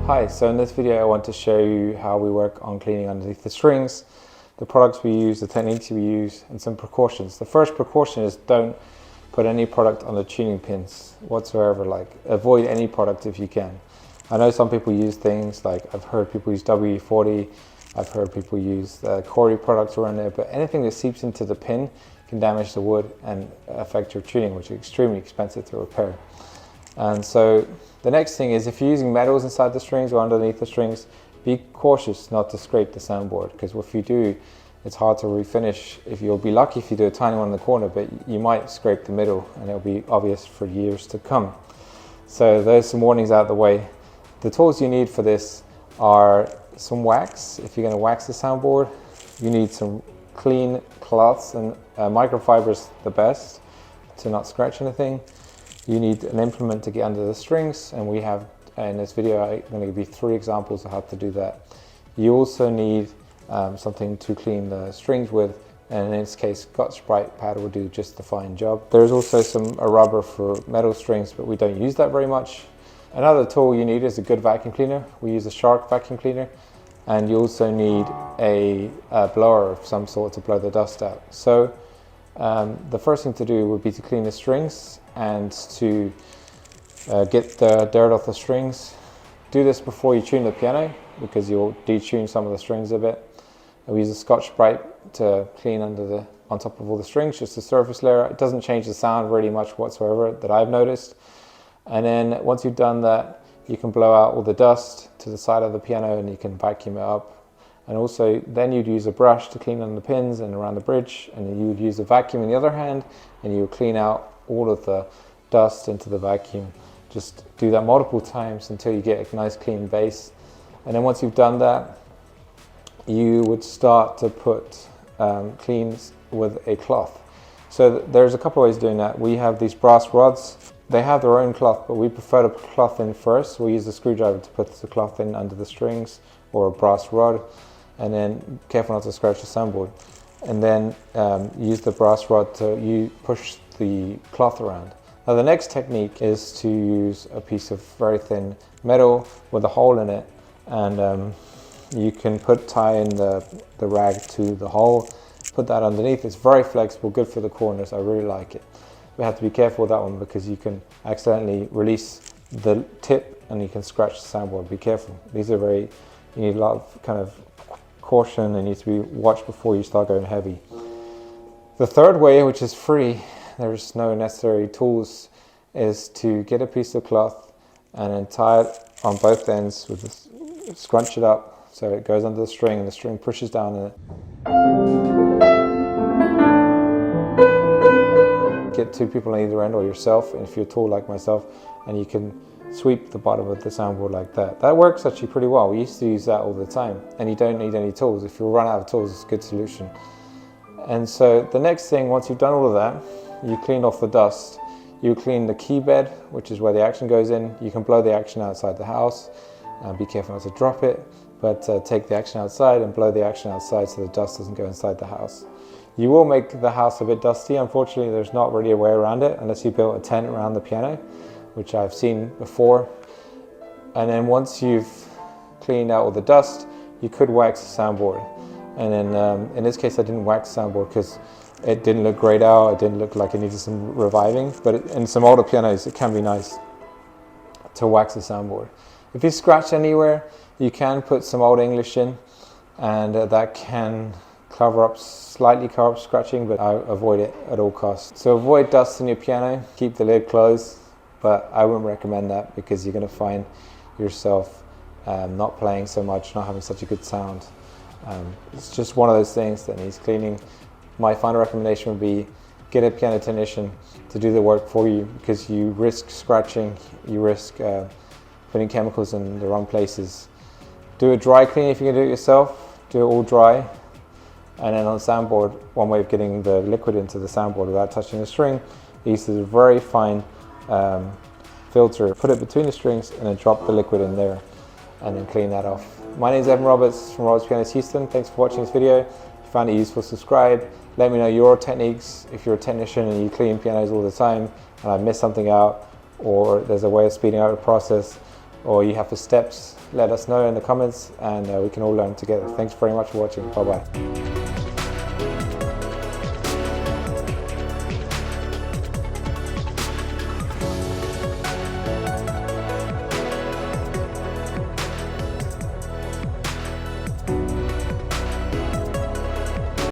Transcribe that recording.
Hi, so in this video I want to show you how we work on cleaning underneath the strings, the products we use, the techniques we use, and some precautions. The first precaution is don't put any product on the tuning pins whatsoever, like avoid any product if you can. I know some people use things like, I've heard people use WD-40, I've heard people use Cori products around there, but anything that seeps into the pin can damage the wood and affect your tuning, which is extremely expensive to repair. And so the next thing is, if you're using metals inside the strings or underneath the strings, be cautious not to scrape the soundboard, because if you do, it's hard to refinish. If you'll be lucky if you do a tiny one in the corner, but you might scrape the middle and it'll be obvious for years to come. So there's some warnings out of the way. The tools you need for this are some wax. If you're going to wax the soundboard, you need some clean cloths, and microfiber's the best to not scratch anything. You need an implement to get under the strings, and we have, in this video, I'm going to give you 3 examples of how to do that. You also need something to clean the strings with, and in this case, Scotch-Brite powder will do just the fine job. There's also a rubber for metal strings, but we don't use that very much. Another tool you need is a good vacuum cleaner. We use a Shark vacuum cleaner, and you also need a blower of some sort to blow the dust out. So the first thing to do would be to clean the strings and to get the dirt off the strings. Do this before you tune the piano, because you'll detune some of the strings a bit. We use a Scotch-Brite to clean on top of all the strings, just the surface layer. It doesn't change the sound really much whatsoever that I've noticed. And then once you've done that, you can blow out all the dust to the side of the piano and you can vacuum it up. And also then you'd use a brush to clean on the pins and around the bridge, and then you would use a vacuum in the other hand and you would clean out all of the dust into the vacuum. Just do that multiple times until you get a nice clean base. And then once you've done that, you would start to put cleans with a cloth. So there's a couple of ways of doing that. We have these brass rods. They have their own cloth, but we prefer to put cloth in first. We use a screwdriver to put the cloth in under the strings, or a brass rod, and then careful not to scratch the soundboard. And then use the brass rod to push the cloth around. Now the next technique is to use a piece of very thin metal with a hole in it, and you can tie in the rag to the hole, put that underneath. It's very flexible, good for the corners. I really like it. We have to be careful with that one because you can accidentally release the tip and you can scratch the soundboard. Be careful. These are you need a lot of kind of caution and need to be watched before you start going heavy. The third way, which is free, there's no necessary tools, is to get a piece of cloth and then tie it on both ends with this, scrunch it up so it goes under the string and the string pushes down in it. Get 2 people on either end, or yourself, and if you're tall like myself, and you can sweep the bottom of the soundboard like that. That works actually pretty well. We used to use that all the time, and you don't need any tools. If you run out of tools, it's a good solution. And so the next thing, once you've done all of that, you clean off the dust. You clean the key bed, which is where the action goes in. You can blow the action outside the house. Be careful not to drop it, but take the action outside and blow the action outside so the dust doesn't go inside the house. You will make the house a bit dusty. Unfortunately, there's not really a way around it unless you build a tent around the piano, which I've seen before. And then once you've cleaned out all the dust, you could wax the soundboard. And then in this case, I didn't wax the soundboard because it didn't look great out. It didn't look like it needed some reviving. But in some older pianos, it can be nice to wax the soundboard. If you scratch anywhere, you can put some Old English in, and that can slightly cover up scratching, but I avoid it at all costs. So avoid dust in your piano, keep the lid closed, but I wouldn't recommend that because you're going to find yourself not playing so much, not having such a good sound. It's just one of those things that needs cleaning. My final recommendation would be get a piano technician to do the work for you, because you risk scratching, you risk putting chemicals in the wrong places. Do a dry clean if you can do it yourself, do it all dry. And then on the soundboard, one way of getting the liquid into the soundboard without touching the string is a very fine filter. Put it between the strings and then drop the liquid in there and then clean that off. My name is Evan Roberts from Roberts Pianos Houston. Thanks for watching this video. If you found it useful, subscribe. Let me know your techniques. If you're a technician and you clean pianos all the time and I missed something out, or there's a way of speeding up the process, or you have the steps, let us know in the comments, and we can all learn together. Thanks very much for watching. Bye bye.